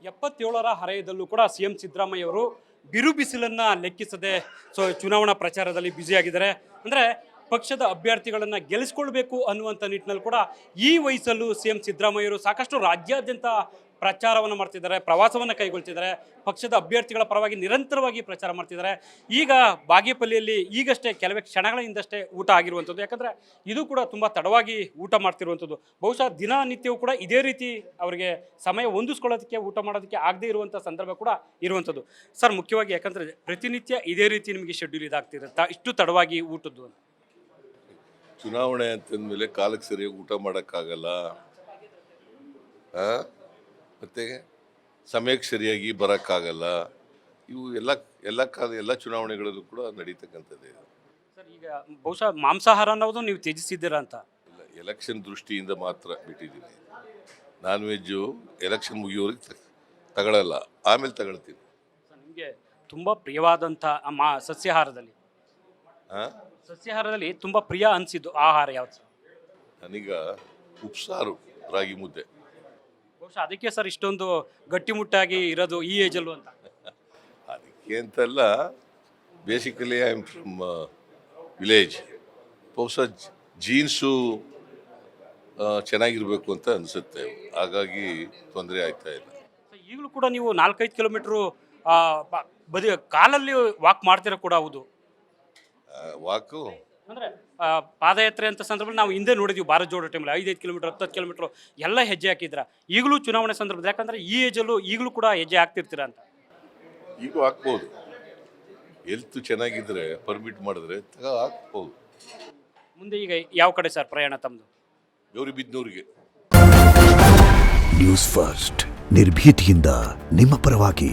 77ರ ಹರೆಯದಲ್ಲೂ ಕೂಡ ಸಿಎಂ ಸಿದ್ದರಾಮಯ್ಯ ಅವರು ಬಿರು ಬಿಸಿಲನ್ನ ಲೆಕ್ಕಿಸದೆ ಚುನಾವಣಾ ಪ್ರಚಾರದಲ್ಲಿ ಬ್ಯುಸಿಯಾಗಿದ್ದಾರೆ. ಅಂದರೆ ಪಕ್ಷದ ಅಭ್ಯರ್ಥಿಗಳನ್ನು ಗೆಲ್ಲಿಸ್ಕೊಳ್ಬೇಕು ಅನ್ನುವಂಥ ನಿಟ್ಟಿನಲ್ಲಿ ಕೂಡ ಈ ವಯಸ್ಸಲ್ಲೂ ಸಿಎಂ ಸಿದ್ದರಾಮಯ್ಯ ಅವರು ಸಾಕಷ್ಟು ರಾಜ್ಯಾದ್ಯಂತ ಪ್ರಚಾರವನ್ನು ಮಾಡ್ತಿದ್ದಾರೆ, ಪ್ರವಾಸವನ್ನು ಕೈಗೊಳ್ತಿದ್ದಾರೆ, ಪಕ್ಷದ ಅಭ್ಯರ್ಥಿಗಳ ಪರವಾಗಿ ನಿರಂತರವಾಗಿ ಪ್ರಚಾರ ಮಾಡ್ತಿದ್ದಾರೆ. ಈಗ ಬಾಗೇಪಲ್ಲಿಯಲ್ಲಿ ಈಗಷ್ಟೇ ಕೆಲವೇ ಕ್ಷಣಗಳ ಹಿಂದಷ್ಟೇ ಊಟ ಆಗಿರುವಂಥದ್ದು. ಯಾಕಂದರೆ ಇದು ಕೂಡ ತುಂಬ ತಡವಾಗಿ ಊಟ ಮಾಡ್ತಿರುವಂಥದ್ದು. ಬಹುಶಃ ದಿನನಿತ್ಯವೂ ಕೂಡ ಇದೇ ರೀತಿ ಅವರಿಗೆ ಸಮಯ ಹೊಂದಿಸ್ಕೊಳ್ಳೋದಕ್ಕೆ ಊಟ ಮಾಡೋದಕ್ಕೆ ಆಗದೇ ಇರುವಂಥ ಸಂದರ್ಭ ಕೂಡ ಇರುವಂಥದ್ದು. ಸರ್, ಮುಖ್ಯವಾಗಿ ಯಾಕಂದರೆ ಪ್ರತಿನಿತ್ಯ ಇದೇ ರೀತಿ ನಿಮಗೆ ಶೆಡ್ಯೂಲ್ ಇದಾಗ್ತಿರುತ್ತಾ ಇಷ್ಟು ತಡವಾಗಿ ಊಟದ್ದು ಅಂತ? ಚುನಾವಣೆ ಅಂತಂದಮೇಲೆ ಕಾಲಕ್ಕೆ ಸರಿಯಾಗಿ ಊಟ ಮಾಡೋಕ್ಕಾಗಲ್ಲ, ಮತ್ತು ಸಮಯಕ್ಕೆ ಸರಿಯಾಗಿ ಬರೋಕ್ಕಾಗಲ್ಲ. ಇವು ಎಲ್ಲ ಚುನಾವಣೆಗಳಲ್ಲೂ ಕೂಡ ನಡೀತಕ್ಕಂಥದ್ದೇ ಇದು. ಸರ್, ಈಗ ಬಹುಶಃ ಮಾಂಸಾಹಾರ ಅನ್ನೋದು ನೀವು ತ್ಯಜಿಸಿದ್ದೀರಾ ಅಂತ? ಇಲ್ಲ, ಎಲೆಕ್ಷನ್ ದೃಷ್ಟಿಯಿಂದ ಮಾತ್ರ ಬಿಟ್ಟಿದ್ದೀನಿ. ನಾನ್ ವೆಜ್ಜು ಎಲೆಕ್ಷನ್ ಮುಗಿಯೋರಿಗೆ ತಗೊಳ್ಳಲ್ಲ, ಆಮೇಲೆ ತಗೊಳ್ತೀನಿ. ಸರ್, ನಿಮಗೆ ತುಂಬ ಪ್ರಿಯವಾದಂಥ ಸಸ್ಯಾಹಾರದಲ್ಲಿ ತುಂಬ ಪ್ರಿಯ ಅನಿಸಿದ್ದು ಆಹಾರ ಯಾವುದು ಸರ್? ನನಗ ಉಪ್ಸಾರು, ರಾಗಿ ಮುದ್ದೆ. ಬಹುಶಃ ಅದಕ್ಕೆ ಸರ್ ಇಷ್ಟೊಂದು ಗಟ್ಟಿಮುಟ್ಟಾಗಿ ಇರೋದು ಈ ಏಜಲ್ಲೂ ಅಂತ? ಅದಕ್ಕೆ ಅಂತಲ್ಲ, basically I am from village. ಬಹುಶಃ ಜೀನ್ಸು ಚೆನ್ನಾಗಿರ್ಬೇಕು ಅಂತ ಅನಿಸುತ್ತೆ, ಹಾಗಾಗಿ ತೊಂದರೆ ಆಗ್ತಾ ಇಲ್ಲ. ಈಗಲೂ ಕೂಡ ನೀವು 4-5 ಕಿಲೋಮೀಟ್ರು ಕಾಲಲ್ಲಿ ವಾಕ್ ಮಾಡ್ತೀರಾ ಕೂಡ? ಹೌದು. ವಾಕು ಅಂದರೆ ಪಾದಯಾತ್ರೆ ಅಂತ ಸಂದರ್ಭದಲ್ಲಿ ನಾವು ಹಿಂದೆ ನೋಡಿದ್ವಿ, ಭಾರತ್ ಜೋಡೋ ಟೈಮಲ್ಲಿ 5-5 ಕಿಲೋಮೀಟ್ರ್ 10 ಕಿಲೋಮೀಟ್ರು ಎಲ್ಲ ಹೆಜ್ಜೆ ಹಾಕಿದ್ರ. ಈಗಲೂ ಚುನಾವಣೆ ಸಂದರ್ಭದಲ್ಲಿ, ಯಾಕಂದರೆ ಈ ಏಜಲ್ಲೂ ಈಗಲೂ ಕೂಡ ಹೆಜ್ಜೆ ಹಾಕ್ತಿರ್ತೀರಾ ಅಂತ? ಈಗೂ ಹಾಕ್ಬೋದು, ಹೆಲ್ತ್ ಚೆನ್ನಾಗಿದ್ರೆ ಪರ್ಮಿಟ್ ಮಾಡಿದ್ರೆ ಹಾಕ್ಬೋದು. ಮುಂದೆ ಈಗ ಯಾವ ಕಡೆ ಸರ್ ಪ್ರಯಾಣ ತಮ್ಮದು? ಗೌರಿಬಿದನೂರಿಗೆ. ನ್ಯೂಸ್ ಫಸ್ಟ್, ನಿರ್ಭೀತಿಯಿಂದ ನಿಮ್ಮ ಪರವಾಗಿ.